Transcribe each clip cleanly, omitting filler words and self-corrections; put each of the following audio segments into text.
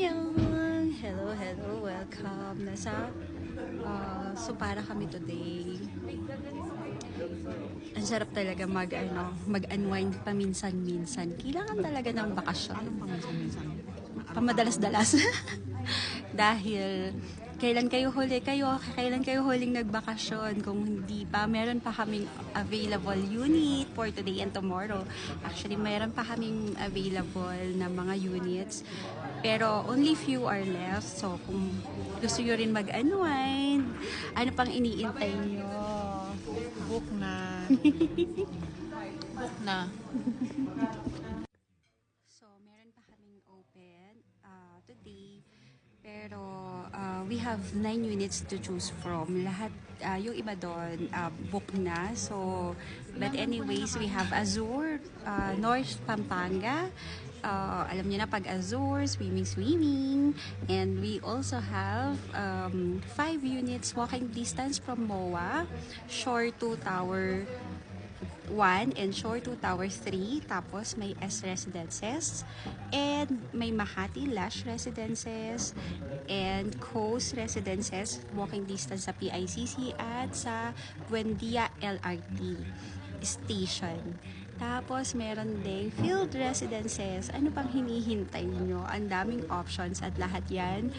Annyeong! Hello, hello, welcome. So para kami today. Ang sarap talaga mag-unwind paminsan-minsan. Kailangan talaga ng bakasyon. Anong paminsan-minsan? Pamadalas-dalas. Dahil kailan kayo huling nagbakasyon? Kung hindi pa, meron pa kaming available unit for today and tomorrow. Actually, meron pa kaming available na mga units. Pero only few are left. So, kung gusto nyo rin mag-unwind, ano pang iniintay nyo? Book na. Book na. So, meron pa kaming open today. Pero we have 9 units to choose from. Lahat, yung iba doon, book na. So, but anyways, we have Azure, North Pampanga. Alam niyo na pag Azure, swimming. And we also have 5 units walking distance from MOA, Shore 2 Tower 1 and Shore 2 Tower 3. Tapos may S Residences and may Makati Lash Residences and Coast Residences, walking distance sa PICC at sa Buendia LRT Station. Tapos meron ding Field Residences. Ano pang hinihintay nyo? Ang daming options at lahat yan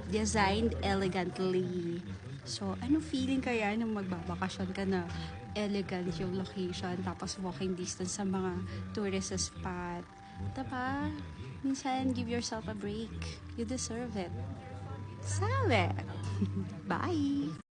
designed elegantly. So, ano feeling kaya nung magbabakasyon ka na elegant yung location tapos walking distance sa mga tourist spot? Diba? Minsan, give yourself a break. You deserve it. Sabi! Bye!